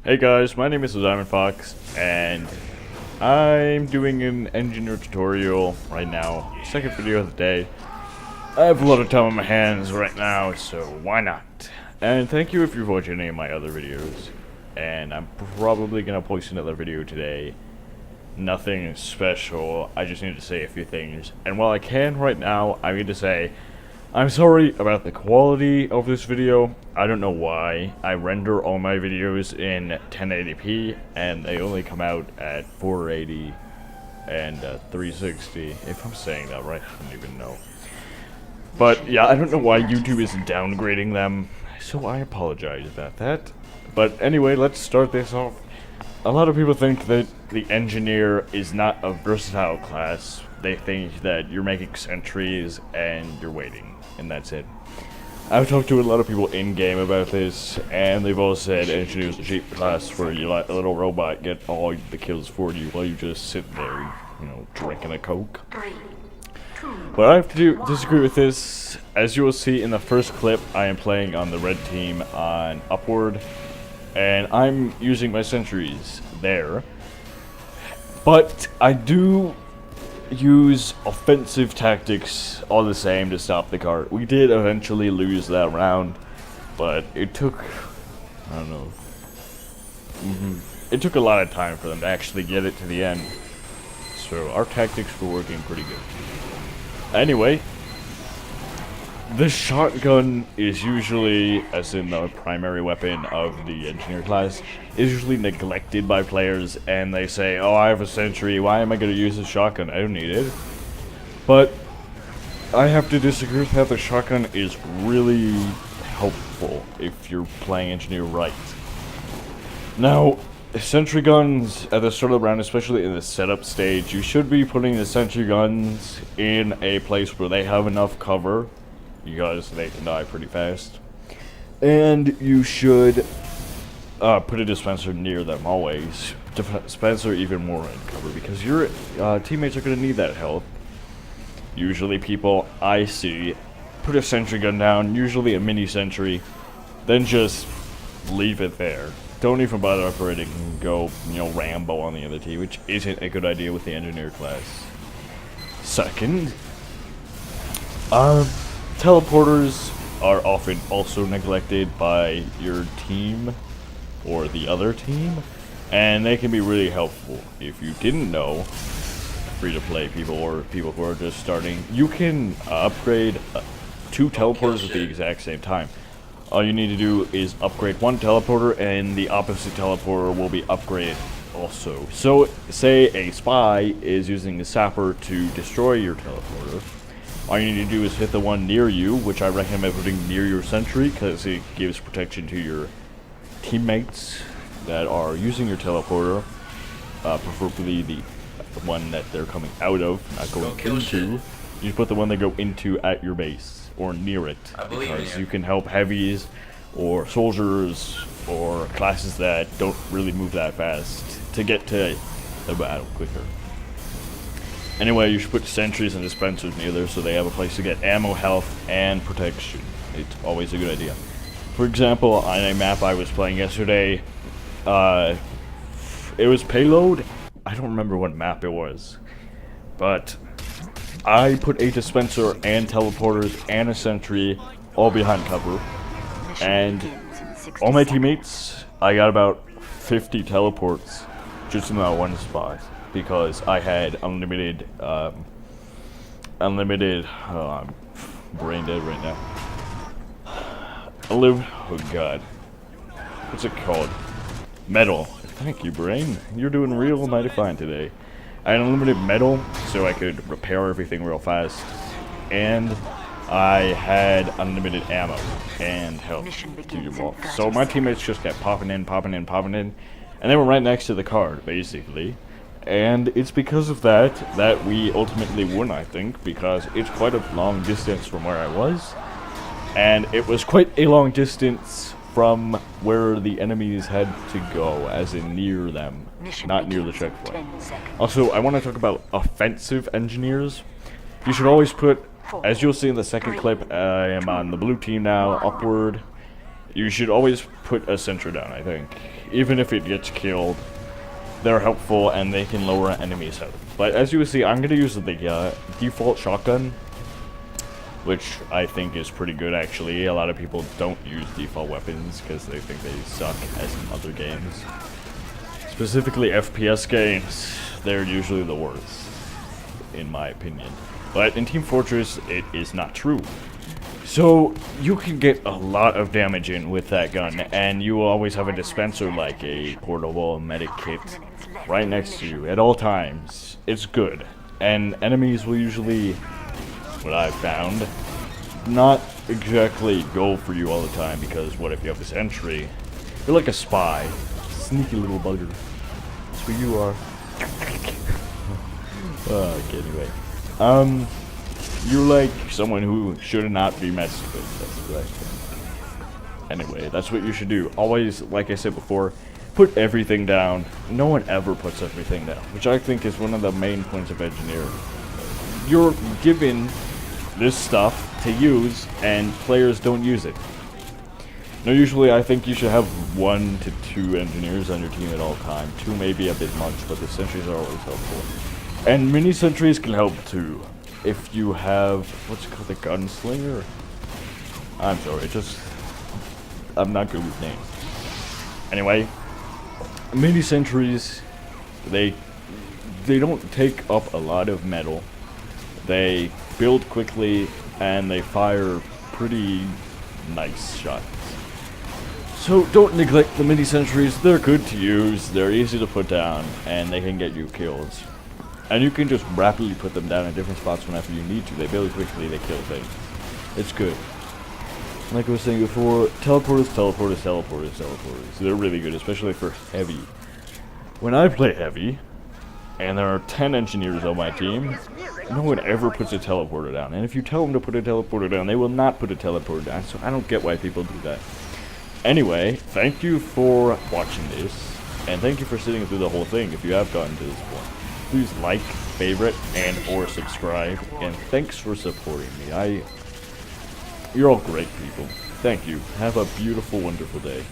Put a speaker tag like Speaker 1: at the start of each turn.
Speaker 1: Hey guys, my name is Diamond Fox, and I'm doing an engineer tutorial right now. Second video of the day. I have a lot of time on my hands right now, so why not? And thank you if you've watched any of my other videos. And I'm probably gonna post another video today. Nothing special, I just need to say a few things. And while I can right now, I need to say I'm sorry about the quality of this video. I don't know why. I render all my videos in 1080p and they only come out at 480 and 360. If I'm saying that right, I don't even know. But yeah, I don't know why YouTube is downgrading them, so I apologize about that. But anyway, let's start this off. A lot of people think that the engineer is not a versatile class. They think that you're making sentries and you're waiting, and that's it. I've talked to a lot of people in-game about this, and they've all said engineer is a cheap class where you let a little robot get all the kills for you while you just sit there, you know, drinking a Coke. But I have to disagree with this. As you will see in the first clip, I am playing on the red team on Upward, and I'm using my sentries there. But I do use offensive tactics all the same to stop the cart. We did eventually lose that round, but it took, I don't know, it took a lot of time for them to actually get it to the end. So our tactics were working pretty good. Anyway, the shotgun is usually, as in the primary weapon of the engineer class, is usually neglected by players, and they say, oh, I have a sentry, why am I going to use a shotgun? I don't need it. But I have to disagree with that. The shotgun is really helpful if you're playing engineer right. Now, sentry guns at the start of the round, especially in the setup stage, you should be putting the sentry guns in a place where they have enough cover, because they can die pretty fast. And you should put a dispenser near them always. Dispenser even more in cover, because your teammates are going to need that health. Usually people I see put a sentry gun down, usually a mini sentry, then just leave it there. Don't even bother operating and go, you know, Rambo on the other team, which isn't a good idea with the engineer class. Second, teleporters are often also neglected by your team or the other team, and they can be really helpful. If you didn't know, free-to-play people or people who are just starting, you can upgrade 2 teleporters at the exact same time. All you need to do is upgrade one teleporter, and the opposite teleporter will be upgraded also. So, say a spy is using a sapper to destroy your teleporter. All you need to do is hit the one near you, which I recommend putting near your sentry, because it gives protection to your teammates that are using your teleporter, preferably the one that they're coming out of, not going into. You put the one they go into at your base, or near it, because you can help heavies, or soldiers, or classes that don't really move that fast to get to the battle quicker. Anyway, you should put sentries and dispensers near there so they have a place to get ammo, health, and protection. It's always a good idea. For example, on a map I was playing yesterday, it was Payload. I don't remember what map it was, but I put a dispenser and teleporters and a sentry all behind cover, and all my teammates, I got about 50 teleports just in that one spot, because I had unlimited, I'm brain dead right now. Oh god. What's it called? Metal. Thank you, brain. You're doing real mighty fine today. I had unlimited metal, so I could repair everything real fast. And I had unlimited ammo and health to your ball. So my teammates just kept popping in, and they were right next to the card, basically. And it's because of that that we ultimately won, I think, because it's quite a long distance from where I was. And it was quite a long distance from where the enemies had to go, as in near them, not near the checkpoint. Also, I want to talk about offensive engineers. You should always put, as you'll see in the second clip, I am on the blue team now, Upward. you should always put a sentry down, I think. Even if it gets killed, they're helpful and they can lower enemies' health. But as you can see, I'm going to use the default shotgun, which I think is pretty good actually. A lot of people don't use default weapons because they think they suck, as in other games. Specifically FPS games, they're usually the worst, in my opinion. But in Team Fortress, it is not true. So, you can get a lot of damage in with that gun, and you will always have a dispenser like a portable medic kit right next to you at all times. It's good. And enemies will usually, what I've found, not exactly go for you all the time, because what if you have this entry? You're like a spy. Sneaky little bugger. That's what you are. Okay, anyway. You're like someone who should not be messed with. That's what I think. Anyway, that's what you should do. Always, like I said before, put everything down. No one ever puts everything down, which I think is one of the main points of engineering. You're given this stuff to use, and players don't use it. Now, usually I think you should have 1 to 2 engineers on your team at all times. 2 may be a bit much, but the sentries are always helpful. And mini sentries can help too. If you have, what's it called, the gunslinger? I'm sorry, I'm not good with names. Anyway, mini sentries, they don't take up a lot of metal. They build quickly, and they fire pretty nice shots. So don't neglect the mini sentries. They're good to use, they're easy to put down, and they can get you kills. And you can just rapidly put them down in different spots whenever you need to. They build quickly, they kill things. It's good. Like I was saying before, teleporters. They're really good, especially for heavy. When I play heavy, and there are 10 engineers on my team, no one ever puts a teleporter down. And if you tell them to put a teleporter down, they will not put a teleporter down. So I don't get why people do that. Anyway, thank you for watching this. And thank you for sitting through the whole thing if you have gotten to this point. Please like, favorite, and or subscribe, and thanks for supporting me. You're all great people. Thank you. Have a beautiful, wonderful day.